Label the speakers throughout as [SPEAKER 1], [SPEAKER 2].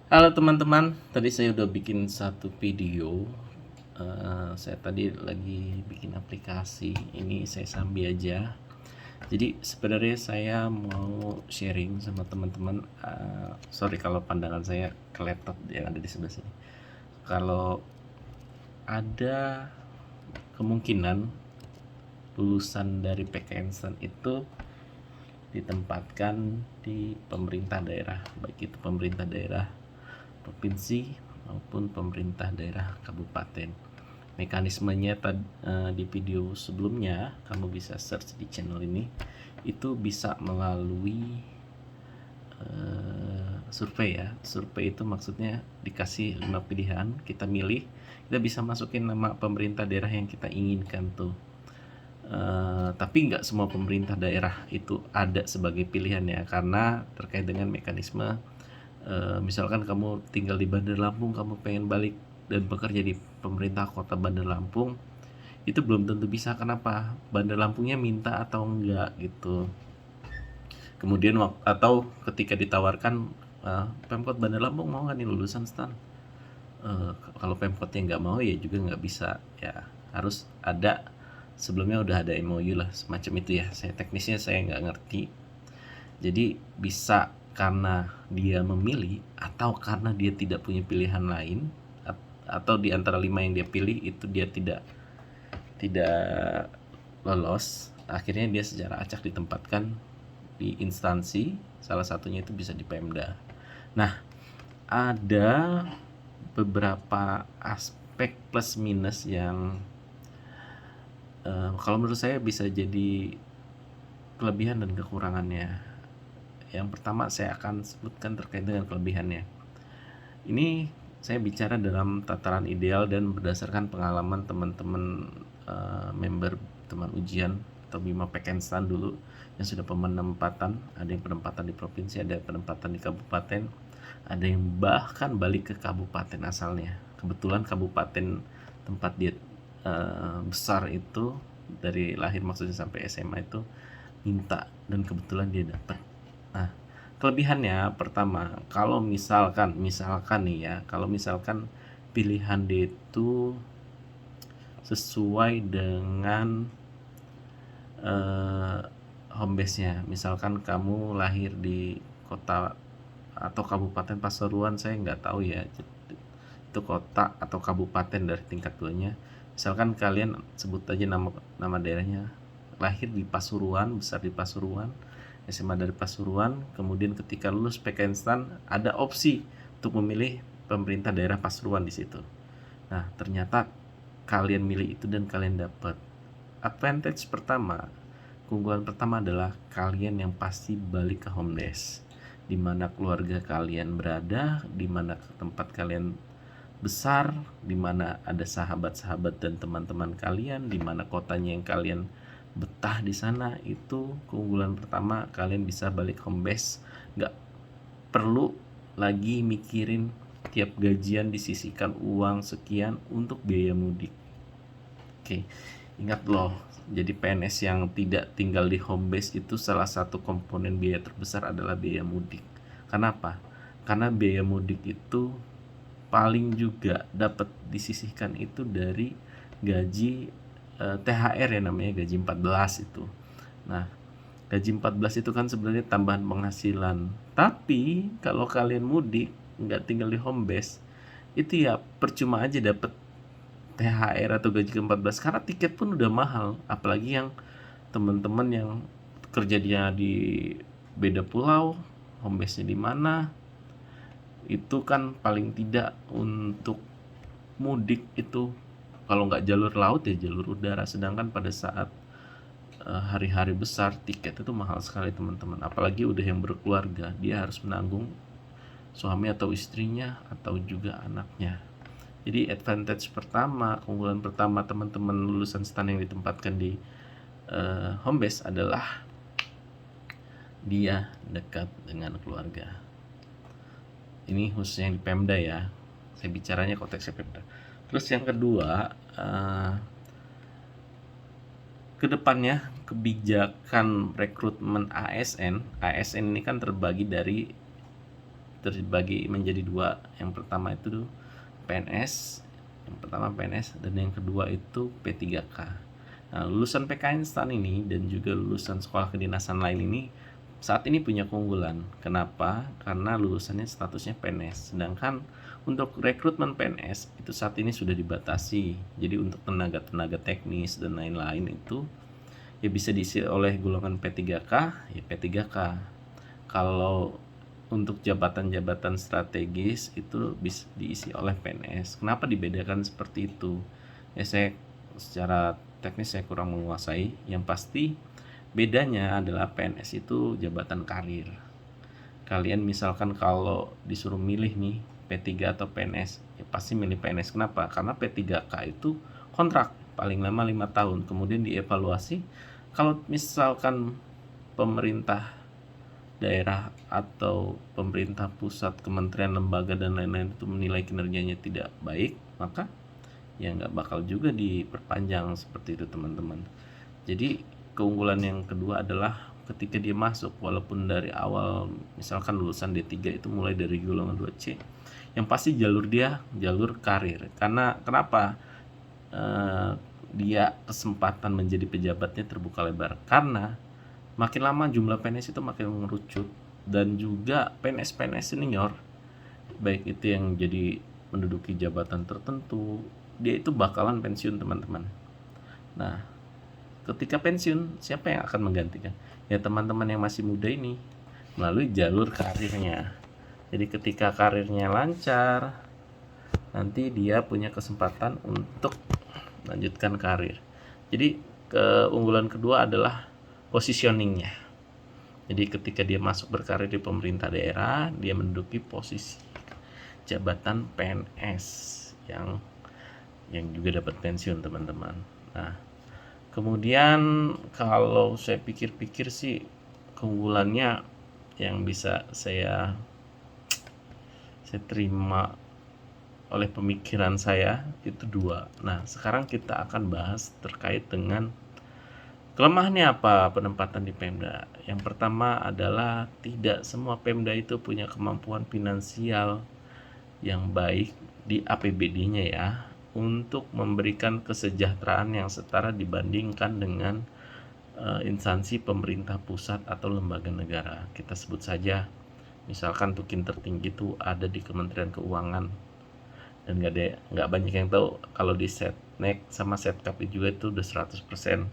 [SPEAKER 1] Halo teman-teman, tadi saya udah bikin satu video. Saya tadi lagi bikin aplikasi. Ini saya sambil aja. Jadi sebenarnya saya mau sharing sama teman-teman. Sorry kalau pandangan saya ke laptop yang ada di sebelah sini. Kalau ada kemungkinan lulusan dari PKN itu ditempatkan di pemerintah daerah, baik itu pemerintah daerah provinsi maupun pemerintah daerah kabupaten. Mekanismenya di video sebelumnya kamu bisa search di channel ini, itu bisa melalui survei ya. Survei itu maksudnya dikasih 5 pilihan, kita milih, kita bisa masukin nama pemerintah daerah yang kita inginkan tuh. Tapi nggak semua pemerintah daerah itu ada sebagai pilihan ya, karena terkait dengan mekanisme. Misalkan kamu tinggal di Bandar Lampung, kamu pengen balik dan bekerja di pemerintah kota Bandar Lampung, itu belum tentu bisa. Kenapa? Bandar Lampungnya minta atau enggak gitu. Kemudian atau ketika ditawarkan, Pemkot Bandar Lampung mau nggak nih lulusan STAN? Kalau Pemkotnya nggak mau ya juga nggak bisa ya, harus ada sebelumnya udah ada MOU lah semacam itu ya. Saya teknisnya saya nggak ngerti. Jadi bisa karena dia memilih atau karena dia tidak punya pilihan lain, atau di antara 5 yang dia pilih itu dia tidak lolos, akhirnya dia secara acak ditempatkan di instansi, salah satunya itu bisa di Pemda. Nah, ada beberapa aspek plus minus yang kalau menurut saya bisa jadi kelebihan dan kekurangannya. Yang pertama saya akan sebutkan terkait dengan kelebihannya. Ini saya bicara dalam tataran ideal dan berdasarkan pengalaman teman-teman, member teman ujian atau Bima Pekenstan dulu yang sudah penempatan. Ada yang penempatan di provinsi, ada yang penempatan di kabupaten, ada yang bahkan balik ke kabupaten asalnya. Kebetulan kabupaten tempat dia besar itu, dari lahir maksudnya sampai SMA itu minta, dan kebetulan dia dapat. Nah, kelebihannya pertama, kalau misalkan nih ya, kalau misalkan pilihan dia itu sesuai dengan eh, home base-nya. Misalkan kamu lahir di kota atau kabupaten Pasuruan, saya nggak tahu ya itu kota atau kabupaten dari tingkat 2-nya. Misalkan kalian sebut aja nama daerahnya, lahir di Pasuruan, besar di Pasuruan, SMA dari Pasuruan, kemudian ketika lulus PKN ada opsi untuk memilih pemerintah daerah Pasuruan di situ. Nah, ternyata kalian milih itu dan kalian dapat. Advantage pertama, keunggulan pertama adalah kalian yang pasti balik ke home base, di mana keluarga kalian berada, di mana tempat kalian besar, di mana ada sahabat-sahabat dan teman-teman kalian, di mana kotanya yang kalian betah di sana. Itu keunggulan pertama, kalian bisa balik home base, nggak perlu lagi mikirin tiap gajian disisihkan uang sekian untuk biaya mudik. Oke, ingat loh, jadi PNS yang tidak tinggal di home base itu salah satu komponen biaya terbesar adalah biaya mudik. Kenapa? Karena biaya mudik itu paling juga dapat disisihkan itu dari gaji THR ya, namanya gaji 14 itu. Nah, gaji 14 itu kan sebenarnya tambahan penghasilan. Tapi kalau kalian mudik, nggak tinggal di home base, itu ya percuma aja dapat THR atau gaji ke-14, karena tiket pun udah mahal. Apalagi yang teman-teman yang kerja dia di beda pulau, home base-nya di mana, itu kan paling tidak untuk mudik itu kalau nggak jalur laut ya jalur udara. Sedangkan pada saat hari-hari besar tiket itu mahal sekali teman-teman, apalagi udah yang berkeluarga, dia harus menanggung suami atau istrinya atau juga anaknya. Jadi advantage pertama, keunggulan pertama teman-teman lulusan STAN yang ditempatkan di home base adalah dia dekat dengan keluarga. Ini khususnya yang di Pemda ya, saya bicaranya konteksnya Pemda. Terus yang kedua, kedepannya kebijakan rekrutmen ASN ini kan terbagi dari terbagi menjadi dua. Yang pertama itu PNS, dan yang kedua itu P3K. Nah, lulusan PK instan ini dan juga lulusan sekolah kedinasan lain ini saat ini punya keunggulan. Kenapa? Karena lulusannya statusnya PNS. Sedangkan untuk rekrutmen PNS itu saat ini sudah dibatasi. Jadi untuk tenaga-tenaga teknis dan lain-lain itu ya bisa diisi oleh golongan P3K, ya P3K. Kalau untuk jabatan-jabatan strategis itu bisa diisi oleh PNS. Kenapa dibedakan seperti itu? Ya saya secara teknis saya kurang menguasai. Yang pasti bedanya adalah PNS itu jabatan karir. Kalian misalkan kalau disuruh milih nih P3 atau PNS, ya pasti milih PNS. Kenapa? Karena P3K itu kontrak paling lama 5 tahun, kemudian dievaluasi. Kalau misalkan pemerintah daerah atau pemerintah pusat, kementerian, lembaga dan lain-lain itu menilai kinerjanya tidak baik, maka ya nggak bakal juga diperpanjang seperti itu teman-teman. Jadi keunggulan yang kedua adalah ketika dia masuk, walaupun dari awal misalkan lulusan D3 itu mulai dari golongan 2C, yang pasti jalur dia jalur karir. Karena kenapa dia kesempatan menjadi pejabatnya terbuka lebar? Karena makin lama jumlah PNS itu makin mengerucut, dan juga PNS-PNS senior baik itu yang jadi menduduki jabatan tertentu, dia itu bakalan pensiun teman-teman. Nah, ketika pensiun siapa yang akan menggantikan? Ya teman-teman yang masih muda ini melalui jalur karirnya. Jadi ketika karirnya lancar, nanti dia punya kesempatan untuk melanjutkan karir. Jadi keunggulan kedua adalah positioningnya. Jadi ketika dia masuk berkarir di pemerintah daerah, dia menduduki posisi jabatan PNS yang juga dapat pensiun teman-teman. Nah, kemudian kalau saya pikir-pikir sih keunggulannya yang bisa saya terima oleh pemikiran saya itu dua. Nah, sekarang kita akan bahas terkait dengan kelemahannya apa penempatan di Pemda. Yang pertama adalah tidak semua Pemda itu punya kemampuan finansial yang baik di APBD-nya ya, untuk memberikan kesejahteraan yang setara dibandingkan dengan instansi pemerintah pusat atau lembaga negara. Kita sebut saja misalkan tukin tertinggi itu ada di Kementerian Keuangan, dan nggak banyak yang tahu kalau di Setnek sama Setkap juga itu udah 100%.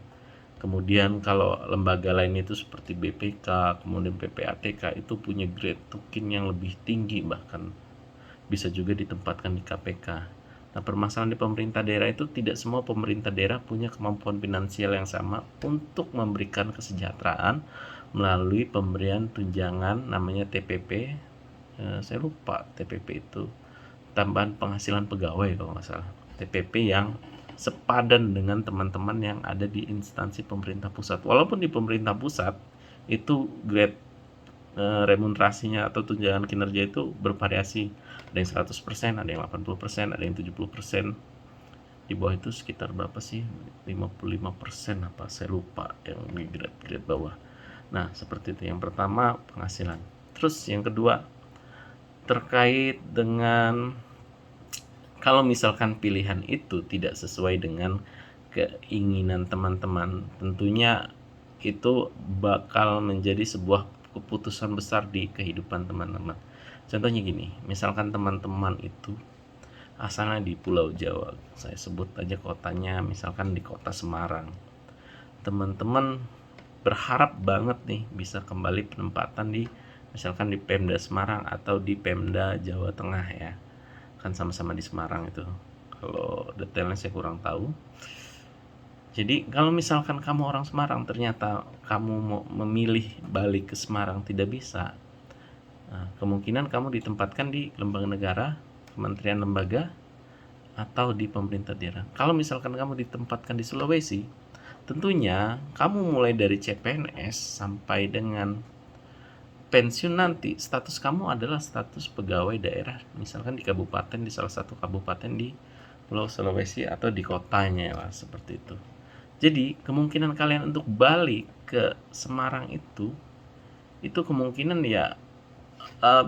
[SPEAKER 1] Kemudian kalau lembaga lain itu seperti BPK, kemudian PPATK itu punya grade tukin yang lebih tinggi, bahkan bisa juga ditempatkan di KPK. Nah, permasalahan di pemerintah daerah itu tidak semua pemerintah daerah punya kemampuan finansial yang sama untuk memberikan kesejahteraan melalui pemberian tunjangan namanya TPP. Saya lupa TPP itu, tambahan penghasilan pegawai kalau nggak salah. TPP yang sepadan dengan teman-teman yang ada di instansi pemerintah pusat. Walaupun di pemerintah pusat itu grade remunerasinya atau tunjangan kinerja itu bervariasi. Ada yang 100%, ada yang 80%, ada yang 70%. Di bawah itu sekitar berapa sih? 55% apa? Saya lupa yang di grade bawah. Nah, seperti itu. Yang pertama penghasilan. Terus yang kedua terkait dengan kalau misalkan pilihan itu tidak sesuai dengan keinginan teman-teman, tentunya itu bakal menjadi sebuah keputusan besar di kehidupan teman-teman. Contohnya gini, misalkan teman-teman itu asalnya di Pulau Jawa, saya sebut aja kotanya misalkan di kota Semarang. Teman-teman berharap banget nih bisa kembali penempatan di misalkan di Pemda Semarang atau di Pemda Jawa Tengah ya. Kan sama-sama di Semarang itu. Kalau detailnya saya kurang tahu. Jadi kalau misalkan kamu orang Semarang, ternyata kamu mau memilih balik ke Semarang tidak bisa. Nah, kemungkinan kamu ditempatkan di lembaga negara, kementerian lembaga, atau di pemerintah daerah. Kalau misalkan kamu ditempatkan di Sulawesi, tentunya kamu mulai dari CPNS sampai dengan pensiun nanti, status kamu adalah status pegawai daerah, misalkan di kabupaten, di salah satu kabupaten di Pulau Sulawesi atau di kotanya lah, seperti itu. Jadi kemungkinan kalian untuk balik ke Semarang itu kemungkinan ya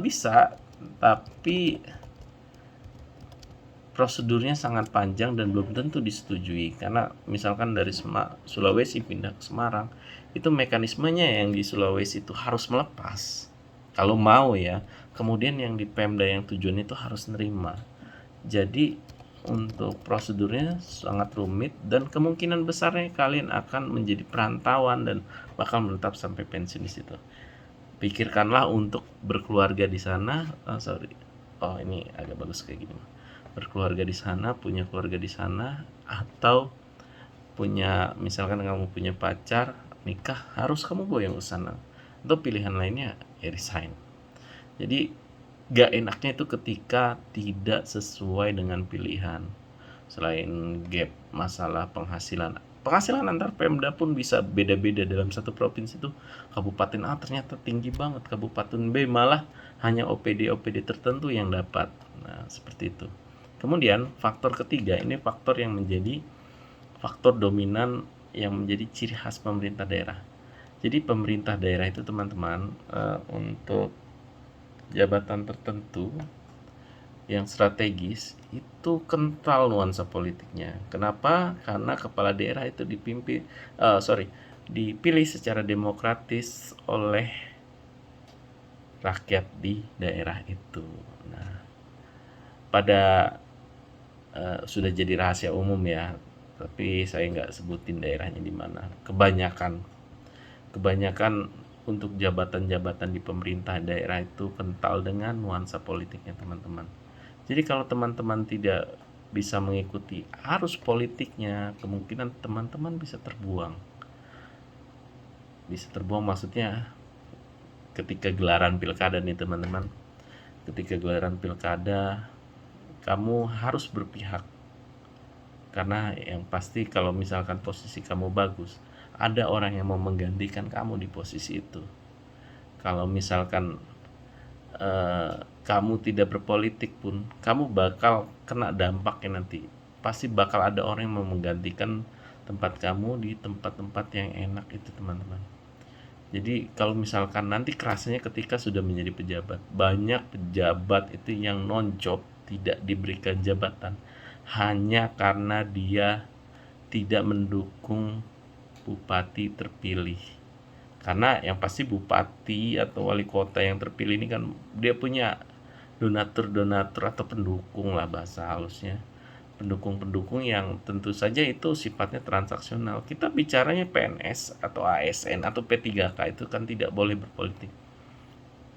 [SPEAKER 1] bisa, tapi prosedurnya sangat panjang dan belum tentu disetujui, karena misalkan dari Sulawesi pindah ke Semarang, itu mekanismenya yang di Sulawesi itu harus melepas kalau mau ya, kemudian yang di Pemda yang tujuan itu harus nerima. Jadi untuk prosedurnya sangat rumit dan kemungkinan besarnya kalian akan menjadi perantauan dan bakal menetap sampai pensiun di situ. Pikirkanlah untuk berkeluarga di sana. Oh, ini agak bagus kayak gini. Berkeluarga di sana, punya keluarga di sana, atau punya, misalkan kamu punya pacar, nikah, harus kamu boyong ke sana. Atau pilihan lainnya ya resign. Jadi gak enaknya itu ketika tidak sesuai dengan pilihan. Selain gap masalah penghasilan antar Pemda pun bisa beda-beda. Dalam satu provinsi itu Kabupaten A ternyata tinggi banget, Kabupaten B malah hanya OPD tertentu yang dapat. Nah, seperti itu. Kemudian faktor ketiga, ini faktor yang menjadi faktor dominan yang menjadi ciri khas pemerintah daerah. Jadi pemerintah daerah itu teman-teman, untuk jabatan tertentu yang strategis itu kental nuansa politiknya. Kenapa? Karena kepala daerah itu dipilih secara demokratis oleh rakyat di daerah itu. Nah, pada sudah jadi rahasia umum ya, tapi saya nggak sebutin daerahnya di mana. Kebanyakan untuk jabatan-jabatan di pemerintah daerah itu kental dengan nuansa politiknya teman-teman. Jadi kalau teman-teman tidak bisa mengikuti arus politiknya, kemungkinan teman-teman bisa terbuang. Bisa terbuang maksudnya ketika gelaran pilkada nih teman-teman. Ketika gelaran pilkada, kamu harus berpihak. Karena yang pasti kalau misalkan posisi kamu bagus, ada orang yang mau menggantikan kamu di posisi itu. Kalau misalkan kamu tidak berpolitik pun, kamu bakal kena dampaknya nanti. Pasti bakal ada orang yang mau menggantikan tempat kamu di tempat-tempat yang enak itu teman-teman. Jadi kalau misalkan nanti kerasanya ketika sudah menjadi pejabat, banyak pejabat itu yang non-job, tidak diberikan jabatan hanya karena dia tidak mendukung bupati terpilih. Karena yang pasti bupati atau wali kota yang terpilih ini kan dia punya donatur atau pendukung lah bahasa halusnya. Pendukung-pendukung yang tentu saja itu sifatnya transaksional. Kita bicaranya PNS atau ASN atau P3K itu kan tidak boleh berpolitik.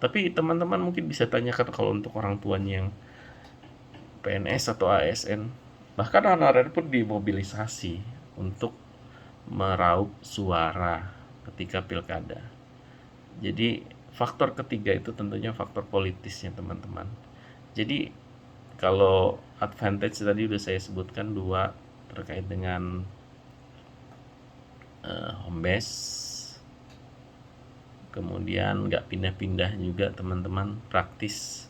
[SPEAKER 1] Tapi teman-teman mungkin bisa tanyakan kalau untuk orang tuanya yang PNS atau ASN, bahkan anak-anak pun dimobilisasi untuk meraup suara ketika pilkada. Jadi faktor ketiga itu tentunya faktor politisnya teman-teman. Jadi kalau advantage tadi udah saya sebutkan dua, terkait dengan home base, kemudian nggak pindah-pindah juga teman-teman, praktis,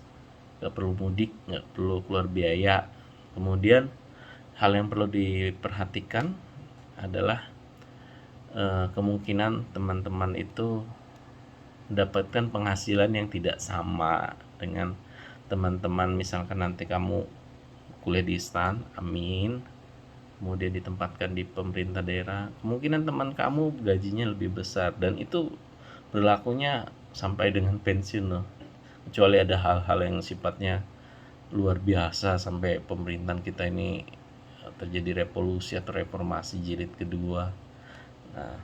[SPEAKER 1] nggak perlu mudik, nggak perlu keluar biaya. Kemudian hal yang perlu diperhatikan adalah kemungkinan teman-teman itu mendapatkan penghasilan yang tidak sama dengan teman-teman. Misalkan nanti kamu kuliah di STAN, amin, kemudian ditempatkan di pemerintah daerah, kemungkinan teman kamu gajinya lebih besar, dan itu berlakunya sampai dengan pensiun loh. Kecuali ada hal-hal yang sifatnya luar biasa sampai pemerintahan kita ini terjadi revolusi atau reformasi jilid kedua. Nah,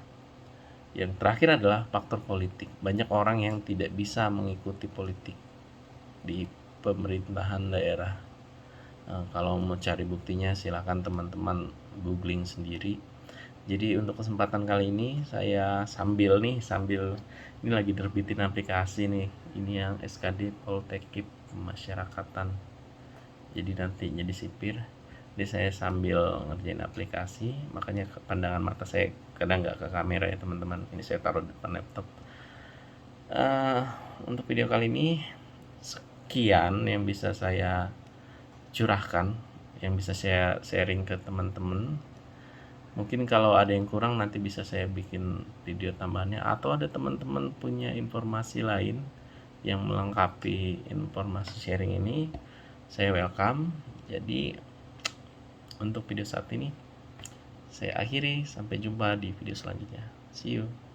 [SPEAKER 1] yang terakhir adalah faktor politik. Banyak orang yang tidak bisa mengikuti politik di pemerintahan daerah. Kalau mau cari buktinya silakan teman-teman googling sendiri. Jadi untuk kesempatan kali ini saya sambil ini lagi terbitin aplikasi nih. Ini yang SKD Poltekip Pemasyarakatan. Jadi nanti jadi sipir. Jadi saya sambil ngerjain aplikasi, makanya pandangan mata saya kadang nggak ke kamera ya teman-teman. Ini saya taruh di depan laptop. Untuk video kali ini sekian yang bisa saya curahkan, yang bisa saya sharing ke teman-teman. Mungkin kalau ada yang kurang nanti bisa saya bikin video tambahannya, atau ada teman-teman punya informasi lain yang melengkapi informasi sharing ini, saya welcome. Jadi untuk video saat ini saya akhiri, sampai jumpa di video selanjutnya. See you.